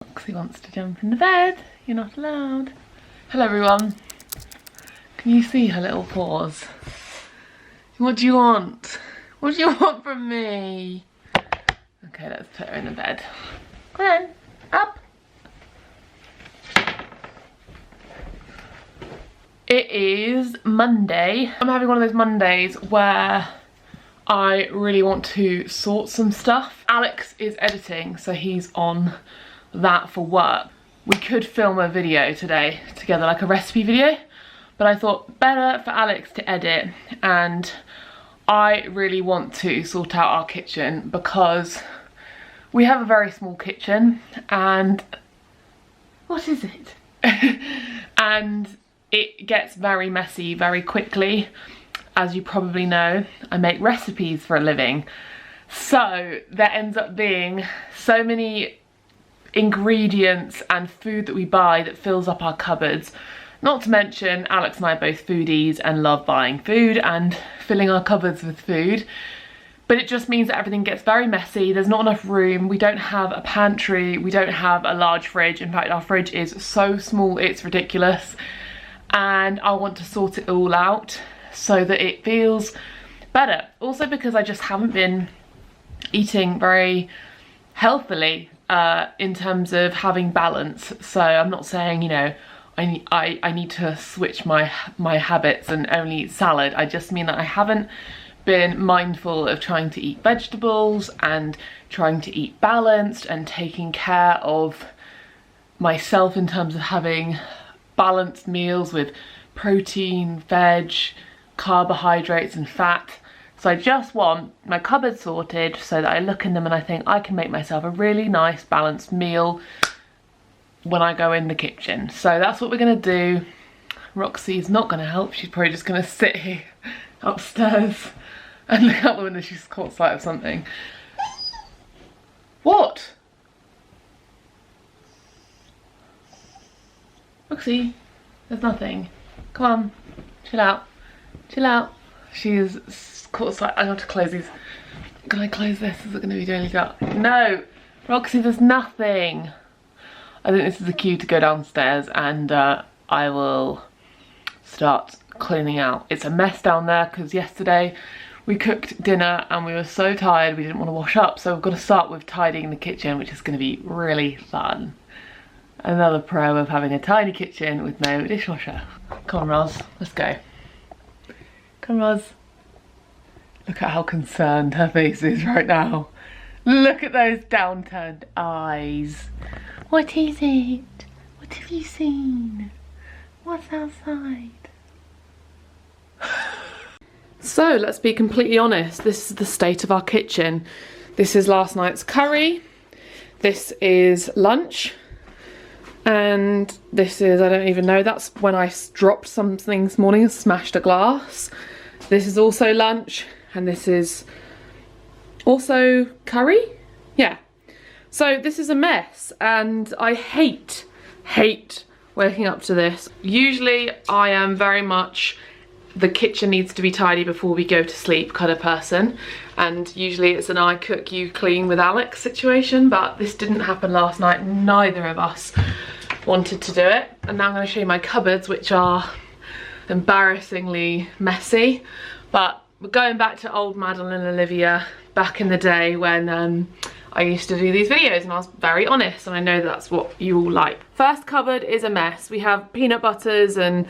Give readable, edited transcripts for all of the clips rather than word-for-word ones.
Roxy wants to jump in the bed. You're not allowed. Hello everyone. Can you see her little paws? What do you want? What do you want from me? Okay, let's put her in the bed. Come on, up. It is Monday. I'm having one of those Mondays where I really want to sort some stuff. Alex is editing, so he's on that for work. We could film a video today together, like a recipe video, but I thought better for Alex to edit, and I really want to sort out our kitchen because we have a very small kitchen and what is it? And it gets very messy very quickly. As you probably know, I make recipes for a living. So there ends up being so many ingredients and food that we buy that fills up our cupboards. Not to mention, Alex and I are both foodies and love buying food and filling our cupboards with food. But it just means that everything gets very messy. There's not enough room. We don't have a pantry. We don't have a large fridge. In fact, our fridge is so small, it's ridiculous. And I want to sort it all out so that it feels better. Also because I just haven't been eating very healthily in terms of having balance. So I'm not saying, you know, I need to switch my habits and only eat salad. I just mean that I haven't been mindful of trying to eat vegetables and trying to eat balanced and taking care of myself in terms of having balanced meals with protein, veg, carbohydrates and fat. So I just want my cupboard sorted so that I look in them and I think I can make myself a really nice balanced meal when I go in the kitchen. So that's what we're gonna do. Roxy's not gonna help. She's probably just gonna sit here upstairs and look out the window. She's caught sight of something. What? Roxy, there's nothing. Come on, chill out. Chill out. She's caught sight. I have to close these. Can I close this? Is it going to be really dark? No, Roxy, there's nothing. I think this is the cue to go downstairs and I will start cleaning out. It's a mess down there because yesterday we cooked dinner and we were so tired we didn't want to wash up. So we've got to start with tidying the kitchen, which is going to be really fun. Another pro of having a tiny kitchen with no dishwasher. Come on, Roz, let's go. Come on, Roz. Look at how concerned her face is right now. Look at those downturned eyes. What is it? What have you seen? What's outside? So let's be completely honest. This is the state of our kitchen. This is last night's curry. This is lunch. And this is, I don't even know, that's when I dropped something this morning and smashed a glass. This is also lunch, and this is also curry? Yeah. So this is a mess, and I hate waking up to this. Usually I am very much the kitchen needs to be tidy before we go to sleep kind of person, and usually it's an I cook, you clean with Alex situation, but this didn't happen last night. Neither of us wanted to do it. And now I'm going to show you my cupboards, which are embarrassingly messy, but we're going back to old Madeleine and Olivia back in the day when I used to do these videos, and I was very honest, and I know that's what you all like. First cupboard is a mess. We have peanut butters and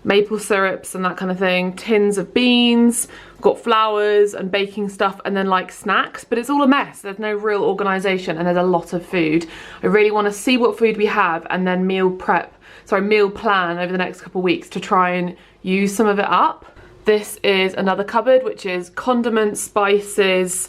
maple syrups and that kind of thing, tins of beans, got flowers and baking stuff, and then like snacks, but it's all a mess. There's no real organisation and there's a lot of food. I really want to see what food we have and then meal plan over the next couple of weeks to try and use some of it up. This is another cupboard, which is condiments, spices,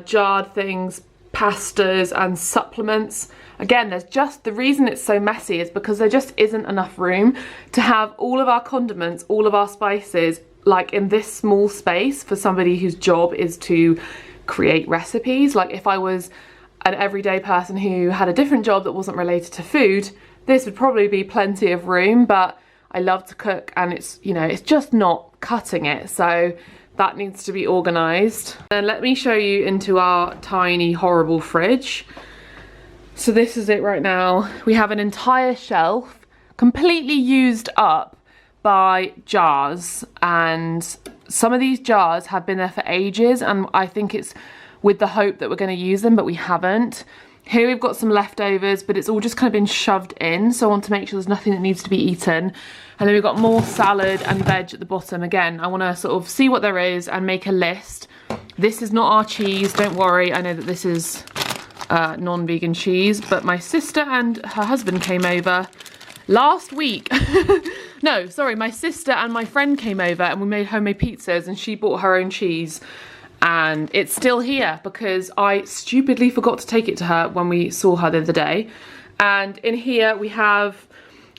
jarred things, pastas and supplements. Again, there's just, the reason it's so messy is because there just isn't enough room to have all of our condiments, all of our spices, like in this small space for somebody whose job is to create recipes. Like if I was an everyday person who had a different job that wasn't related to food, this would probably be plenty of room, but I love to cook and it's, you know, it's just not cutting it. So that needs to be organised. And let me show you into our tiny, horrible fridge. So this is it right now. We have an entire shelf completely used up by jars, and some of these jars have been there for ages, and I think it's with the hope that we're going to use them, but we haven't. Here we've got some leftovers, but it's all just kind of been shoved in, so I want to make sure there's nothing that needs to be eaten. And then we've got more salad and veg at the bottom. Again, I want to sort of see what there is and make a list. This is not our cheese, don't worry. I know that this is non-vegan cheese, but my sister and her husband came over last week. No, sorry, my sister and my friend came over and we made homemade pizzas, and she bought her own cheese. And it's still here because I stupidly forgot to take it to her when we saw her the other day. And in here we have,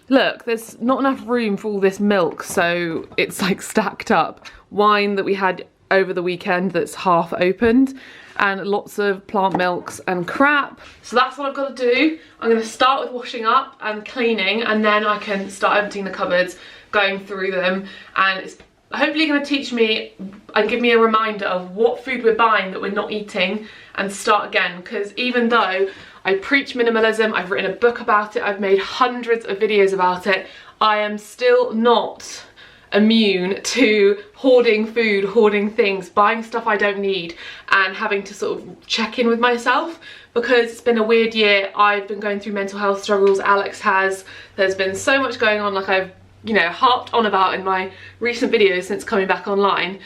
look, there's not enough room for all this milk, so it's like stacked up. Wine that we had over the weekend that's half opened, and lots of plant milks and crap. So that's what I've got to do. I'm going to start with washing up and cleaning, and then I can start emptying the cupboards, going through them, and it's hopefully going to teach me and give me a reminder of what food we're buying that we're not eating, and start again. Because even though I preach minimalism, I've written a book about it, I've made hundreds of videos about it, I am still not immune to hoarding food, hoarding things, buying stuff I don't need, and having to sort of check in with myself, because it's been a weird year. I've been going through mental health struggles, Alex has, there's been so much going on, like I've, you know, harped on about in my recent videos since coming back online.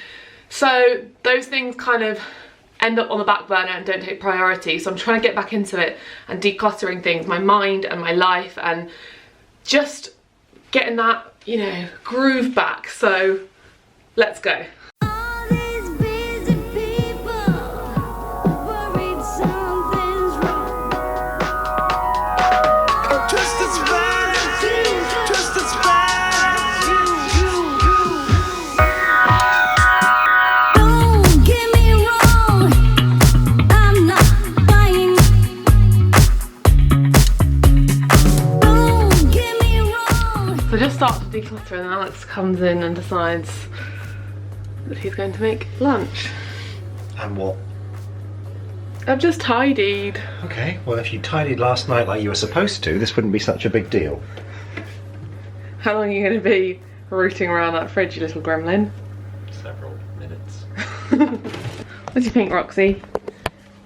So those things kind of end up on the back burner and don't take priority. So I'm trying to get back into it and decluttering things, my mind and my life, and just getting that, you know, groove back. So let's go. Start to declutter, and then Alex comes in and decides that he's going to make lunch. And what? I've just tidied. Okay, well if you tidied last night like you were supposed to, this wouldn't be such a big deal. How long are you going to be rooting around that fridge, you little gremlin? Several minutes. What do you think, Roxy?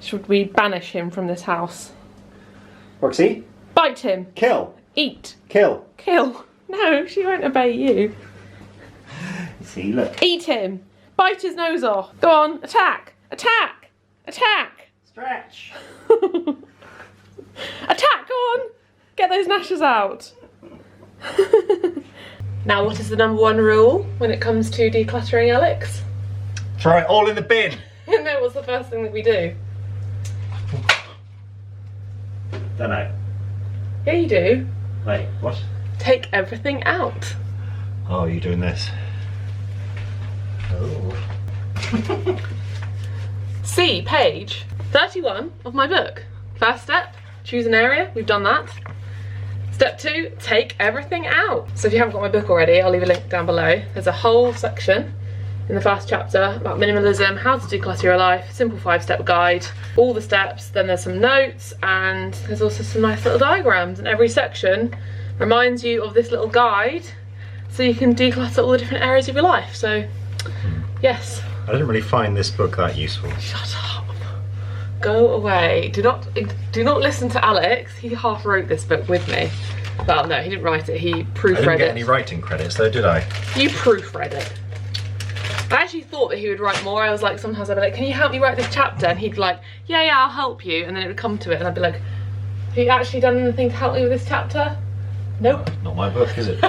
Should we banish him from this house? Roxy? Bite him. Kill. Eat. Kill. Kill. No, she won't obey you. See, look. Eat him. Bite his nose off. Go on, attack. Attack. Attack. Stretch. Attack, go on. Get those gnashes out. Now, what is the #1 rule when it comes to decluttering, Alex? Throw it all in the bin. No, what's the first thing that we do? Don't know. Yeah, you do. Wait, what? Take everything out. Oh, you're doing this. Oh. See page 31 of my book. First step, choose an area. We've done that. Step 2, take everything out. So if you haven't got my book already, I'll leave a link down below. There's a whole section in the first chapter about minimalism, how to declutter your life, simple 5-step guide, all the steps. Then there's some notes, and there's also some nice little diagrams, and every section reminds you of this little guide so you can declutter all the different areas of your life. So yes. I didn't really find this book that useful. Shut up. Go away. Do not listen to Alex. He half wrote this book with me. Well, no, he didn't write it. He proofread it. I didn't get any writing credits though, did I? You proofread it. I actually thought that he would write more. I was like, sometimes I'd be like, can you help me write this chapter? And he'd be like, yeah, I'll help you. And then it would come to it and I'd be like, have you actually done anything to help me with this chapter? Nope. Not my book, is it?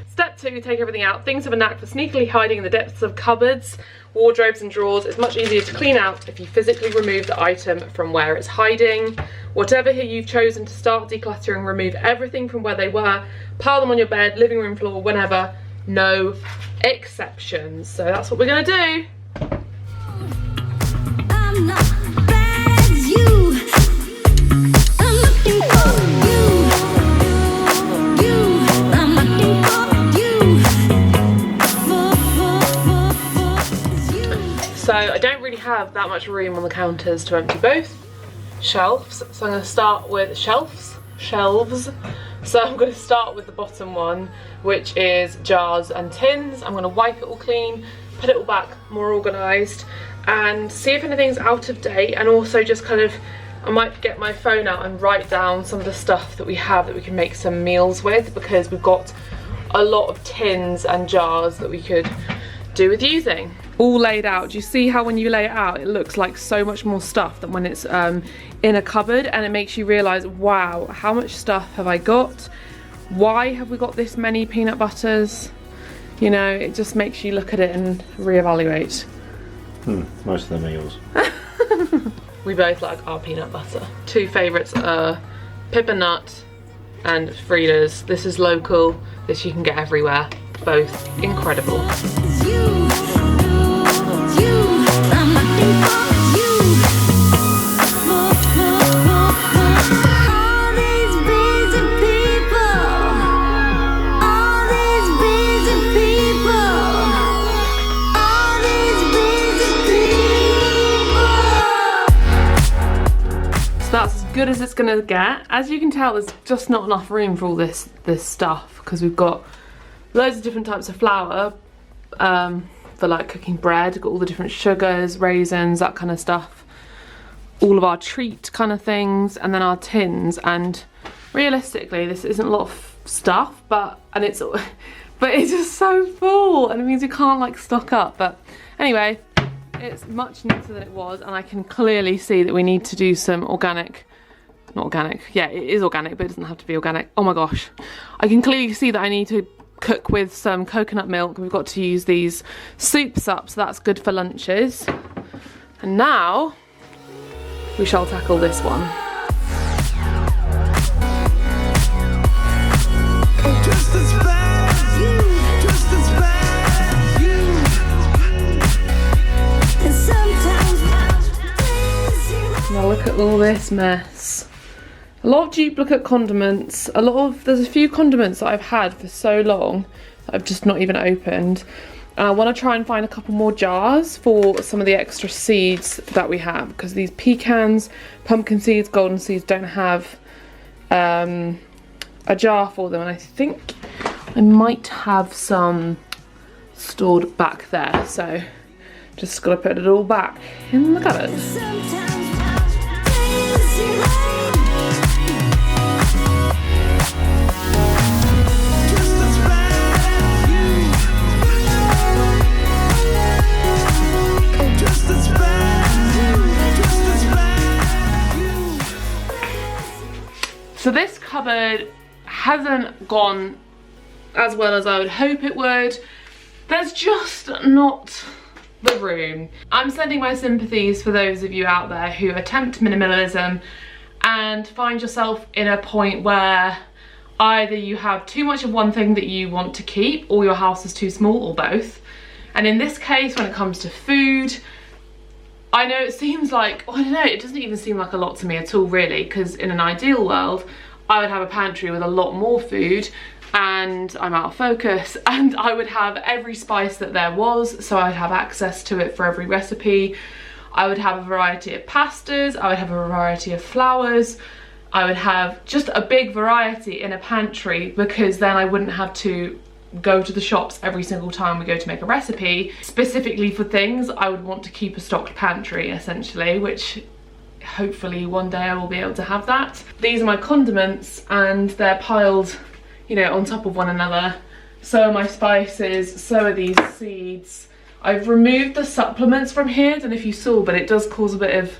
Step 2, take everything out. Things have a knack for sneakily hiding in the depths of cupboards, wardrobes and drawers. It's much easier to clean out if you physically remove the item from where it's hiding. Whatever you've chosen to start decluttering, remove everything from where they were. Pile them on your bed, living room floor, whenever. No exceptions. So that's what we're going to do. I'm not bad as you. I'm looking for you. So I don't really have that much room on the counters to empty both. shelves. So I'm going to start with shelves. So I'm going to start with the bottom one, which is jars and tins. I'm going to wipe it all clean, put it all back more organised, and see if anything's out of date, and also just kind of, I might get my phone out and write down some of the stuff that we have that we can make some meals with, because we've got a lot of tins and jars that we could do with using. All laid out. Do you see how when you lay it out it looks like so much more stuff than when it's in a cupboard, and it makes you realise, wow, how much stuff have I got? Why have we got this many peanut butters? You know, it just makes you look at it and reevaluate. Most of them are yours. We both like our peanut butter. Two favourites are Pippa Nut and Frida's. This is local, this you can get everywhere. Both incredible. So that's as good as it's gonna get. As you can tell, there's just not enough room for all this stuff, because we've got loads of different types of flour for like cooking bread. We've got all the different sugars, raisins, that kind of stuff. All of our treat kind of things, and then our tins. And realistically, this isn't a lot of stuff, but it's just so full, and it means you can't like stock up. But anyway, it's much neater than it was, and I can clearly see that we need to do some organic. Not organic, yeah, it is organic, but it doesn't have to be organic. Oh my gosh, I can clearly see that I need to cook with some coconut milk. We've got to use these soups up, so that's good for lunches. And now we shall tackle this one. Now look at all this mess. A lot of duplicate condiments, there's a few condiments that I've had for so long that I've just not even opened. And I want to try and find a couple more jars for some of the extra seeds that we have, because these pecans, pumpkin seeds, golden seeds don't have a jar for them, and I think I might have some stored back there, so just gotta put it all back in the cupboard. So this cupboard hasn't gone as well as I would hope it would. There's just not the room. I'm sending my sympathies for those of you out there who attempt minimalism and find yourself in a point where either you have too much of one thing that you want to keep, or your house is too small, or both. And in this case, when it comes to food, I know it seems like, I don't know, it doesn't even seem like a lot to me at all really, because in an ideal world, I would have a pantry with a lot more food, and I'm out of focus, and I would have every spice that there was, so I'd have access to it for every recipe. I would have a variety of pastas, I would have a variety of flours, I would have just a big variety in a pantry, because then I wouldn't have to go to the shops every single time we go to make a recipe. Specifically for things, I would want to keep a stocked pantry essentially, which hopefully one day I will be able to have that. These are my condiments, and they're piled, you know, on top of one another. So are my spices, so are these seeds. I've removed the supplements from here, I don't know if you saw, but it does cause a bit of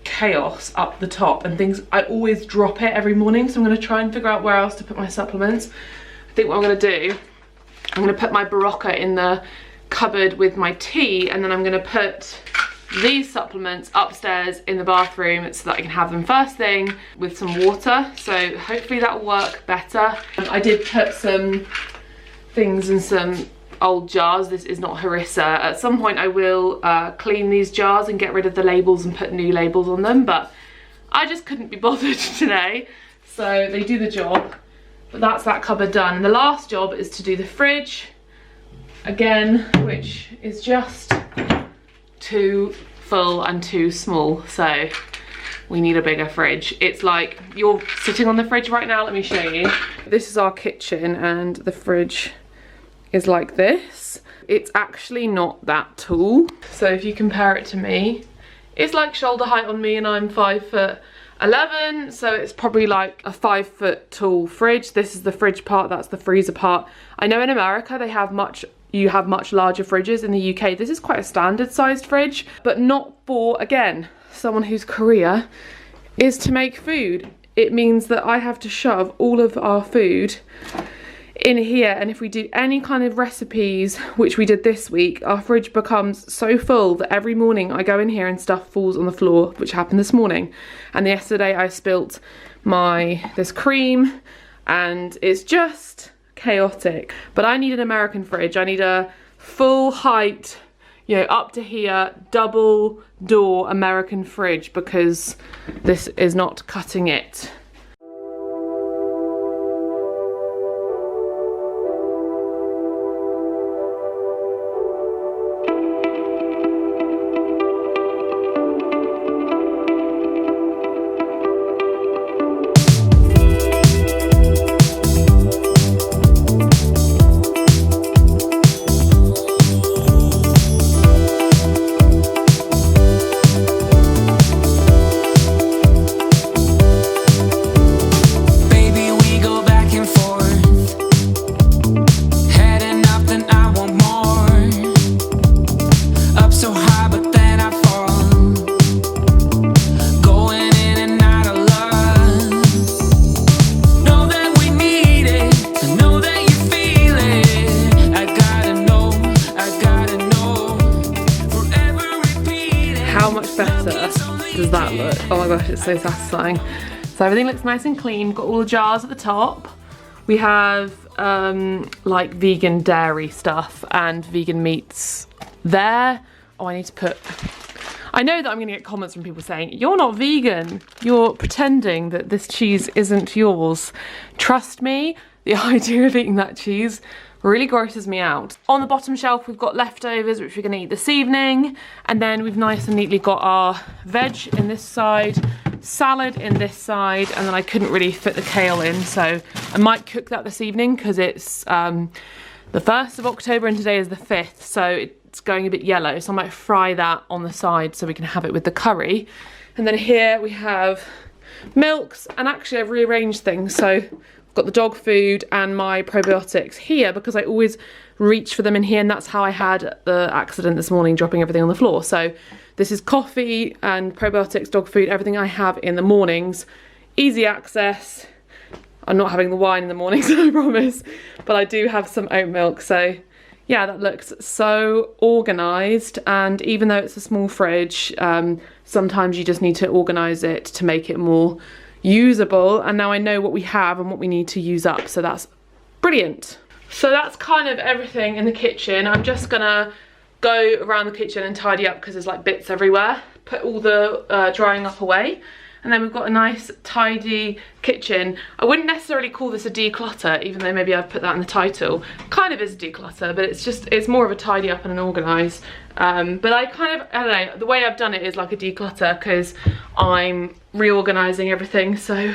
chaos up the top and things. I always drop it every morning, so I'm going to try and figure out where else to put my supplements. I think what I'm going to do, I'm going to put my Barocca in the cupboard with my tea, and then I'm going to put these supplements upstairs in the bathroom so that I can have them first thing with some water. So hopefully that will work better. I did put some things in some old jars. This is not harissa. At some point I will clean these jars and get rid of the labels and put new labels on them, but I just couldn't be bothered today. So they do the job. But that's that cupboard done. And the last job is to do the fridge again, which is just too full and too small. So we need a bigger fridge. It's like, you're sitting on the fridge right now, let me show you. This is our kitchen and the fridge is like this. It's actually not that tall. So if you compare it to me, it's like shoulder height on me and I'm 5'11", so it's probably like a 5 foot tall fridge. This is the fridge part, that's the freezer part. I know in America they have you have much larger fridges. In the UK, this is quite a standard sized fridge, but not for, again, someone whose career is to make food. It means that I have to shove all of our food in here, and if we do any kind of recipes, which we did this week, our fridge becomes so full that every morning I go in here and stuff falls on the floor, which happened this morning. And yesterday I spilt this cream and it's just chaotic. But I need an American fridge. I need a full height, you know, up to here, double door American fridge, because this is not cutting it. Does that look? Oh my gosh, it's so satisfying. So everything looks nice and clean. Got all the jars at the top. We have like vegan dairy stuff and vegan meats there. Oh, I need to put... I know that I'm going to get comments from people saying, you're not vegan. You're pretending that this cheese isn't yours. Trust me, the idea of eating that cheese really grosses me out. On the bottom shelf, we've got leftovers, which we're gonna eat this evening. And then we've nice and neatly got our veg in this side, salad in this side, and then I couldn't really fit the kale in, so I might cook that this evening because it's the 1st of October and today is the 5th, so it's going a bit yellow, so I might fry that on the side so we can have it with the curry. And then here we have milks, and actually I've rearranged things, so got the dog food and my probiotics here because I always reach for them in here, and that's how I had the accident this morning, dropping everything on the floor. So this is coffee and probiotics, dog food, everything I have in the mornings. Easy access. I'm not having the wine in the mornings, I promise, but I do have some oat milk. So yeah, that looks so organised, and even though it's a small fridge, sometimes you just need to organise it to make it more usable, and now I know what we have and what we need to use up, so that's brilliant. So that's kind of everything in the kitchen. I'm just gonna go around the kitchen and tidy up because there's like bits everywhere, put all the drying up away, and then we've got a nice tidy kitchen. I wouldn't necessarily call this a declutter, even though maybe I've put that in the title. Kind of is a declutter, but it's more of a tidy up and an organise. But I don't know, the way I've done it is like a declutter because I'm reorganising everything, so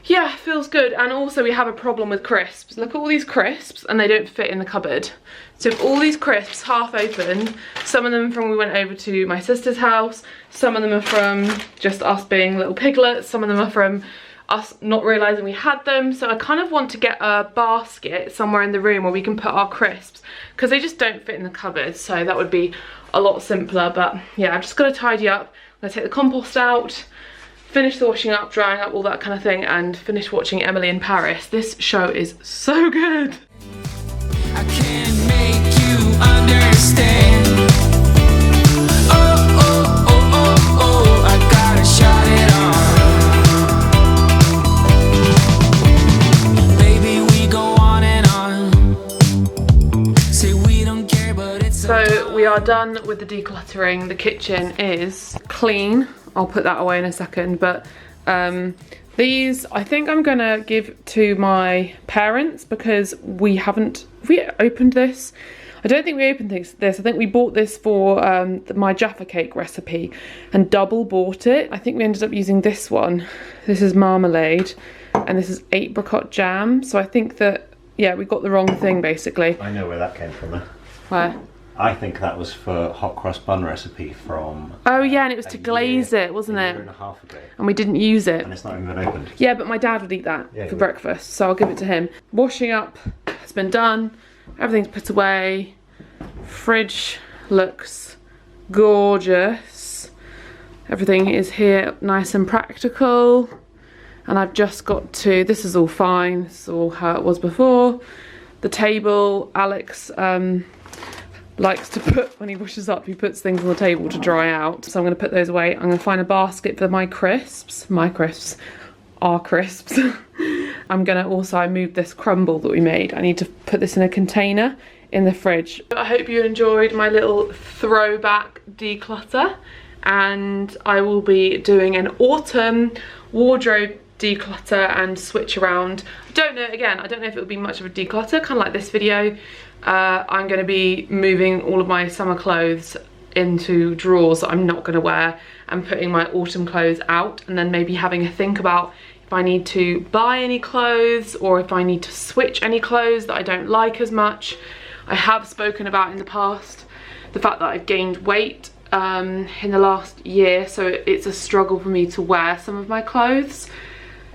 yeah, feels good. And also we have a problem with crisps. Look at all these crisps and they don't fit in the cupboard. So all these crisps half open, some of them from when we went over to my sister's house, some of them are from just us being little piglets, some of them are from us not realising we had them. So I kind of want to get a basket somewhere in the room where we can put our crisps because they just don't fit in the cupboard, so that would be a lot simpler. But yeah, I'm just gonna tidy up. I'm gonna take the compost out, finish the washing up, drying up, all that kind of thing, and finish watching Emily in Paris. This show is so good. I can't make you understand. Oh, oh, oh, oh, oh, I gotta shut it on. Baby, we go on and on. Say we don't care, but it's so we are done with the decluttering. The kitchen is clean. I'll put that away in a second, but these I think I'm gonna give to my parents because we opened this. I don't think we opened this. I think we bought this for my Jaffa cake recipe and double bought it. I think we ended up using this one. This is marmalade and this is apricot jam. So I think that, yeah, we got the wrong thing basically. I know where that came from then. Where? I think that was for hot cross bun recipe from... Oh yeah, and it was to glaze it, wasn't it? A year and a half ago. And we didn't use it. And it's not even been opened. Yeah, but my dad would eat that for breakfast, so I'll give it to him. Washing up has been done. Everything's put away. Fridge looks gorgeous. Everything is here nice and practical. And I've just got to, this is all fine. This is all how it was before. The table, Alex likes to put, when he washes up, he puts things on the table to dry out. So I'm going to put those away. I'm going to find a basket for our crisps. I'm going to also, I moved this crumble that we made. I need to put this in a container in the fridge. I hope you enjoyed my little throwback declutter, and I will be doing an autumn wardrobe declutter and switch around. I don't know if it will be much of a declutter, kind of like this video. I'm going to be moving all of my summer clothes into drawers that I'm not going to wear and putting my autumn clothes out, and then maybe having a think about if I need to buy any clothes or if I need to switch any clothes that I don't like as much. I have spoken about in the past the fact that I've gained weight in the last year, so it's a struggle for me to wear some of my clothes.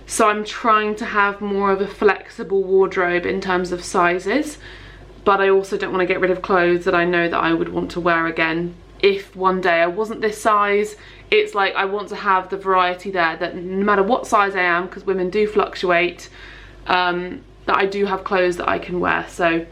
So I'm trying to have more of a flexible wardrobe in terms of sizes, but I also don't want to get rid of clothes that I know that I would want to wear again. If one day I wasn't this size, it's like I want to have the variety there, that no matter what size I am, because women do fluctuate, that I do have clothes that I can wear. So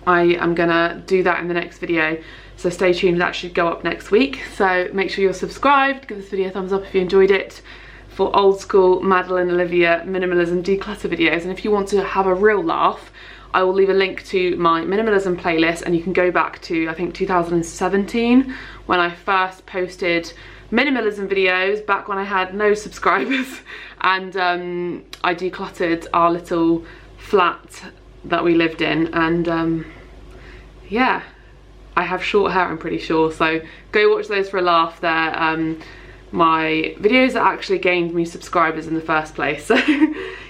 I am gonna do that in the next video. So stay tuned, that should go up next week. So make sure you're subscribed, give this video a thumbs up if you enjoyed it, for old school Madeleine Olivia minimalism declutter videos. And if you want to have a real laugh, I will leave a link to my minimalism playlist, and you can go back to, I think, 2017 when I first posted minimalism videos, back when I had no subscribers, and I decluttered our little flat that we lived in. And yeah, I have short hair, I'm pretty sure, so go watch those for a laugh. They're my videos that actually gained me subscribers in the first place. So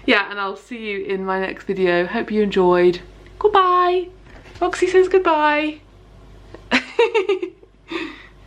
yeah, and I'll see you in my next video. Hope you enjoyed. Goodbye. Roxy says goodbye.